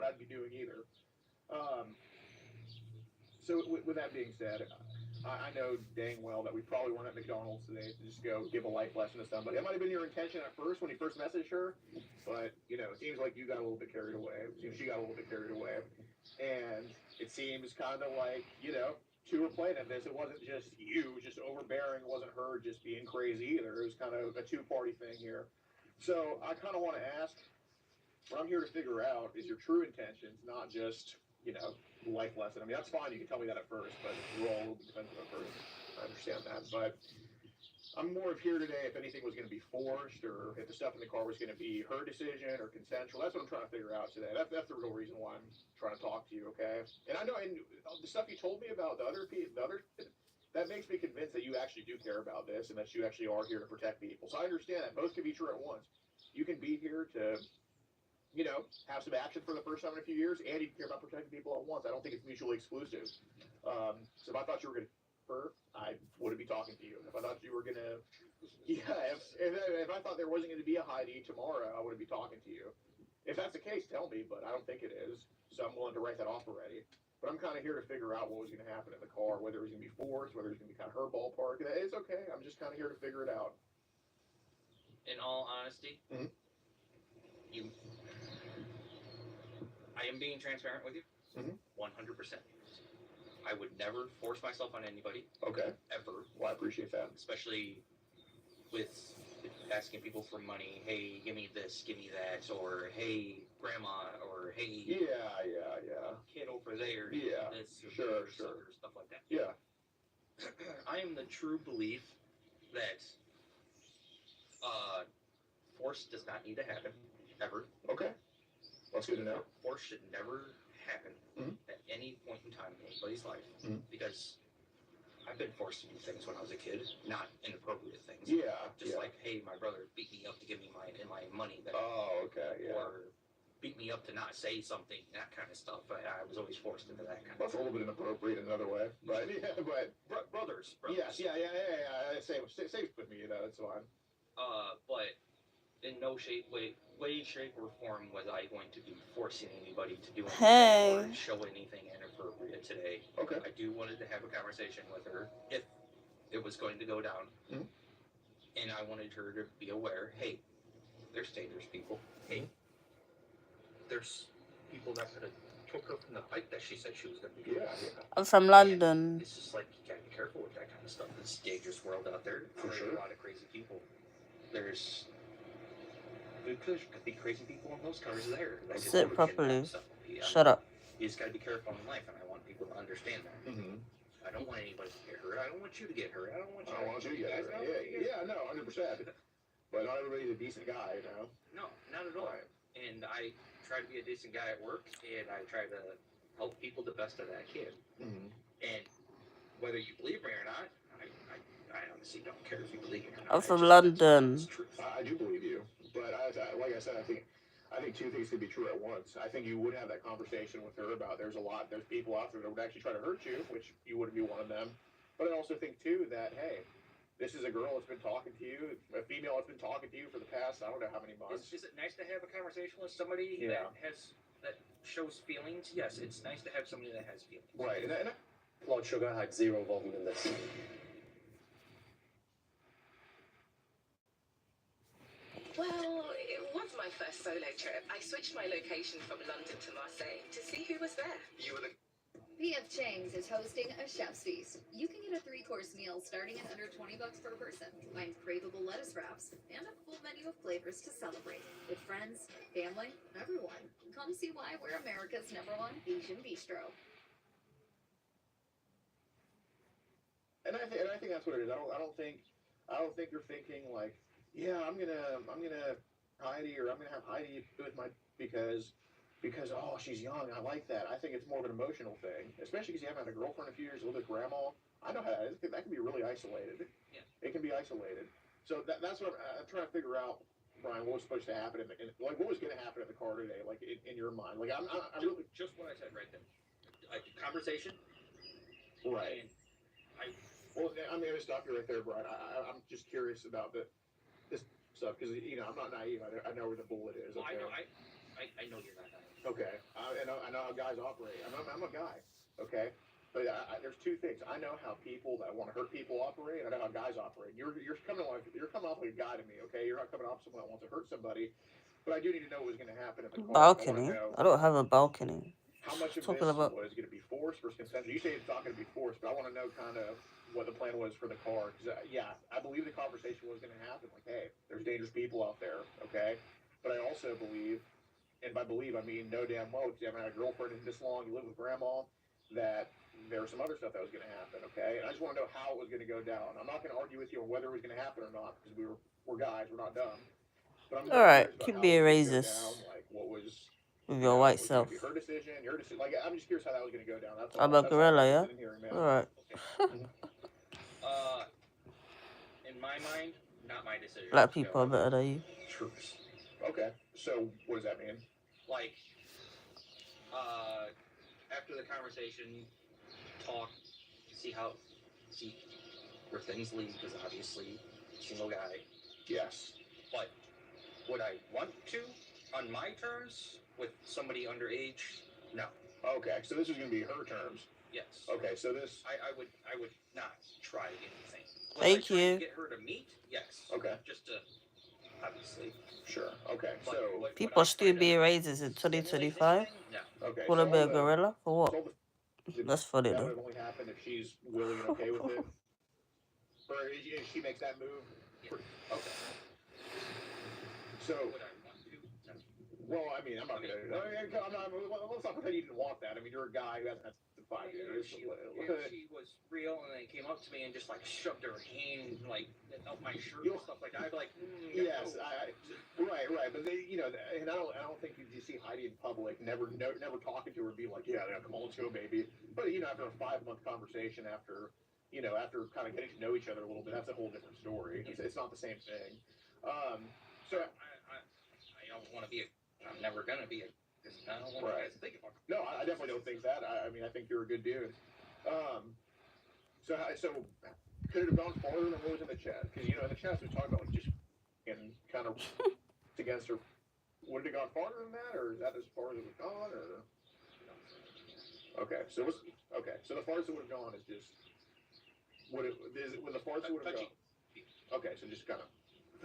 I'd be doing either. Um, so with that being said, I know dang well that we probably weren't at McDonald's today to just go give a life lesson to somebody. That might have been your intention at first when you first messaged her, but it seems like you got a little bit carried away. It seems she got a little bit carried away, and it seems kind of like two were playing at this. It wasn't just you just overbearing. It wasn't her just being crazy either. It was kind of a two-party thing here. So I kind of want to ask, what I'm here to figure out is your true intentions, not just, life lesson. I mean, that's fine. You can tell me that at first, but we're all a little bit defensive at first. I understand that. But I'm more of here today if anything was going to be forced or if the stuff in the car was going to be her decision or consensual. That's what I'm trying to figure out today. That's the real reason why I'm trying to talk to you, okay? And I know, and the stuff you told me about that makes me convinced that you actually do care about this and that you actually are here to protect people. So I understand that. Both can be true at once. You can be here to have some action for the first time in a few years, and you care about protecting people at once. I don't think it's mutually exclusive. So if I thought you were going to her, I wouldn't be talking to you. If I thought you were going to, yeah, if I thought there wasn't going to be a Heidi tomorrow, I wouldn't be talking to you. If that's the case, tell me, but I don't think it is. So I'm willing to write that off already. But I'm kind of here to figure out what was going to happen in the car, whether it was going to be forced, whether it was going to be kind of her ballpark. It's okay. I'm just kind of here to figure it out. In all honesty, you I am being transparent with you, 100%. I would never force myself on anybody. Okay. Ever. Well, I appreciate that. Especially with asking people for money. Hey, give me this, give me that, or hey, grandma, or hey, yeah, kid over there, yeah, this, or sure, or stuff like that. Yeah. I am the true belief that force does not need to happen ever. Okay. That's good to know. Force should never happen at any point in time in anybody's life because I've been forced to do things when I was a kid, not inappropriate things. Yeah. Just like, hey, my brother beat me up to give me my money back. Oh, okay, yeah. Or beat me up to not say something, that kind of stuff. I was always forced into that kind of stuff. That's a little bit inappropriate in another way. But, brothers. Yes, yeah. Same with me, that's fine. But in no way, shape, or form was I going to be forcing anybody to do anything or show anything inappropriate today. Okay. I do wanted to have a conversation with her if it was going to go down. And I wanted her to be aware, hey, there's dangerous people. Hey, there's people that could have took her from the bike that she said she was going to be doing. Yeah. I'm from London. And it's just like, you gotta be careful with that kind of stuff. It's a dangerous world out there. For sure. A lot of crazy people. There could be crazy people in those cars there. Sit properly. Shut up. You just gotta be careful in life, and I want people to understand that. I don't want anybody to get hurt. I don't want you to get hurt. I don't want you to get hurt. Yeah, no, 100%. But not everybody's a decent guy, No, not at all. Right. And I try to be a decent guy at work, and I try to help people the best that I can. And whether you believe me or not, I honestly don't care if you believe me or not. I'm from London. I do believe you, but like I said, I think two things could be true at once. I think you would have that conversation with her about there's people out there that would actually try to hurt you, which you wouldn't be one of them. But I also think too that, hey, this is a girl that's been talking to you, a female that's been talking to you for the past, I don't know how many months. Is it nice to have a conversation with somebody that shows feelings? Yes, it's nice to have somebody that has feelings. Right. And Blood sugar had zero involvement in this. Well, it was my first solo trip. I switched my location from London to Marseille to see who was there. You were the... P.F. Chang's is hosting a chef's feast. You can get a 3-course meal starting at under $20 per person. Find craveable lettuce wraps and a full menu of flavors to celebrate with friends, family, everyone. Come see why we're America's #1 Asian bistro. And I think that's what it is. I don't think you're thinking like, yeah, I'm gonna Heidi, or I'm gonna have Heidi with my because oh, she's young, I like that. I think it's more of an emotional thing, especially because you haven't had a girlfriend in a few years, live with grandma. I know how that is. That can be really isolated. Yeah. It can be isolated. So that's what I'm trying to figure out, Brian. What was supposed to happen what was going to happen in the car today? Like in your mind, like I'm really just what I said right there. A conversation. Right. Well, I'm going to stop you right there, Brian. I'm just curious about this stuff because I'm not naive. I know where the bullet is. Okay? Well, I I know you're not. Okay, I know how guys operate. I'm a guy. Okay, but there's two things. I know how people that want to hurt people operate. I know how guys operate. You're coming off like a guy to me. Okay, you're not coming off someone that wants to hurt somebody. But I do need to know what's going to happen in the car. I want to Balcony? know I don't have a balcony. how much of Talking this about was going to be forced versus consensual. You say it's not going to be forced, but I want to know kind of what the plan was for the car. Because yeah, I believe the conversation was going to happen. Like, hey, there's dangerous people out there. Okay, but I also believe, and by believe I mean know damn well, because you haven't had a girlfriend in this long, you live with grandma, that there was some other stuff that was going to happen. Okay, and I just want to know how it was going to go down. I'm not going to argue with you on whether it was going to happen or not, because we're guys, we're not dumb. But I'm alright, curious about keep how being it was going to go racist down. Like, what was with your white was it self. gonna be her decision, your decision? Like, I'm just curious how that was gonna go down. That's all. I'm a That's all gorilla, I'm yeah? interested in hearing, man. Alright. In my mind, not my decision. Black people are better than you. Troops. Okay. So what does that mean? Like, after the conversation, talk, see where things lead, because obviously, single guy. Yes. But would I want to, on my terms, with somebody underage? No. Okay. So this is gonna be her terms. Yes. Okay. So this. I would not try anything. Was Thank I trying you. to get her to meet? Yes. Okay. Just to, obviously. Sure. Okay. But So. would People I still try to being racist in stimulate 2025? anything? No. Okay. Wanna so be all a gorilla? For what? so all the- That's funny that though. would only happen if she's willing and okay with it. Or if she makes that move. Okay. So. Would I want to? No. Well, I mean, I'm not gonna. Let's not pretend you didn't want that. I mean, you're a guy who hasn't had 5 years. If she was real and then came up to me and just like shoved her hand like up my shirt and stuff like that, I'd be like, yes, no. right. But they, and I don't think you see Heidi in public, never talking to her, be like, yeah, come on, let's go, baby. But after a 5-month conversation, after kind of getting to know each other a little bit, that's a whole different story. It's not the same thing. So I don't want to be I'm never gonna be I don't want Right. to think about. No, I definitely don't think that. I mean, I think you're a good dude. So could it have gone farther than what was in the chat? Because in the chat we talked about like just and kind of against her. Would it have gone farther than that, or is that as far as it was gone, or? Okay, so the farthest it would have gone is just would the farthest it would have gone? Okay, so just kind of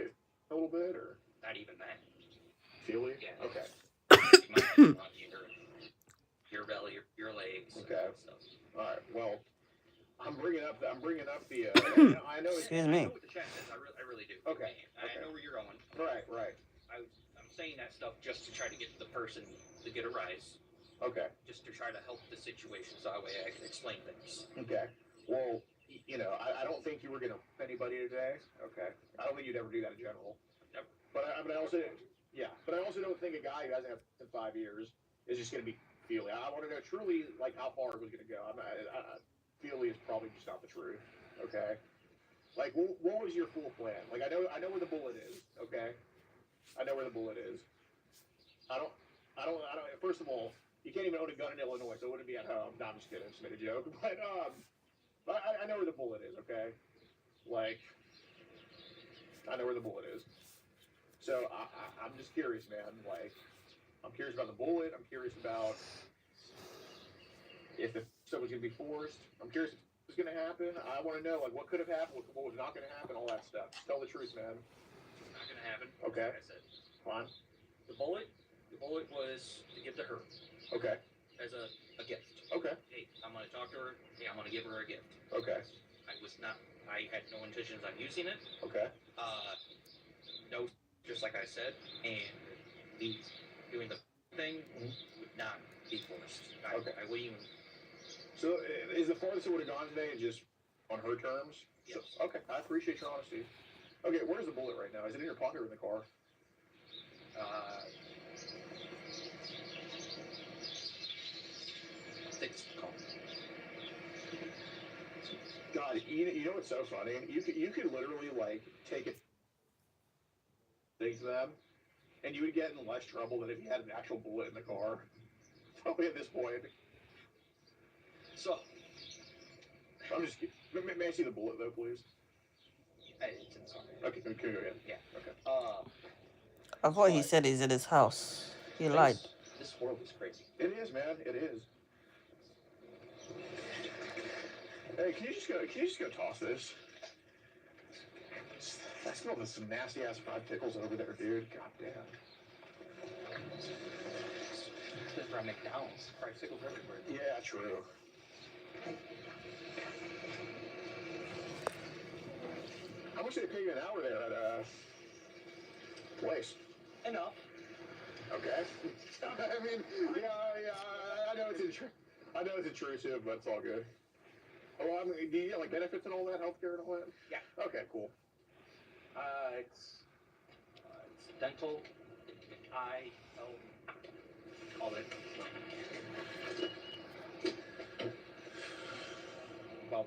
a little bit, or Not even that. feely? Yeah. Okay. Your belly, your legs. Okay. Stuff. All right. Well, I'm bringing up the. I know. Excuse I me. know what the chat says. I really do. Okay. I know where you're going. Right. I'm saying that stuff just to try to get the person to get a rise. Okay. Just to try to help the situation, so that way I can explain things. Okay. Well, I don't think you were gonna anybody today. Okay. I don't think you'd ever do that in general. Nope. But I also don't think a guy who hasn't had in 5 years is just gonna be feely. I want to know truly like how far it was gonna go. Feely is probably just not the truth. Okay. Like, what was your full plan? Like, I know where the bullet is. Okay. I know where the bullet is. I don't. First of all, you can't even own a gun in Illinois, so it wouldn't be at home. No, I'm just kidding. I just made a joke. But I know where the bullet is. Okay. Like, I know where the bullet is. So I'm just curious, man. Like, I'm curious about the bullet. I'm curious about if stuff was gonna be forced. I'm curious if it was gonna happen. I want to know like what could have happened, what was not gonna happen, all that stuff. Just tell the truth, man. It's not gonna happen. Okay. Like I said. Fine. The bullet was to give to her Okay. as a gift. Okay. Hey, I'm gonna talk to her. Hey, I'm gonna give her a gift. Okay. I had no intentions on using it. Okay. No, just like I said, and doing the thing would not be forced. Okay. I wouldn't even. So is the farthest it would have gone today and just on her terms? Yes. So, okay. I appreciate your honesty. Okay. Where's the bullet right now? Is it in your pocket or in the car? I think it's called. God, you know what's so funny? You could literally like take it things to them, and you would get in less trouble than if you had an actual bullet in the car. Probably at this point. So, I'm just. May I see the bullet though, please? it's in the car. Okay, can we go ahead? Yeah. Okay. I thought he said he's in his house. You lied. This world is crazy. It is, man. It is. Hey, can you just go toss this? I smell some nasty ass fried pickles over there, dude. God damn. It's from McDonald's. Fried pickles everywhere. Yeah, true. How much do they pay you an hour there at place? Enough. Okay. I mean, yeah, I know it's intrusive, but it's all good. Oh, well, I mean, do you get like benefits and all that, healthcare and all that? Yeah. Okay, cool. It's dental, eye, all that. Well,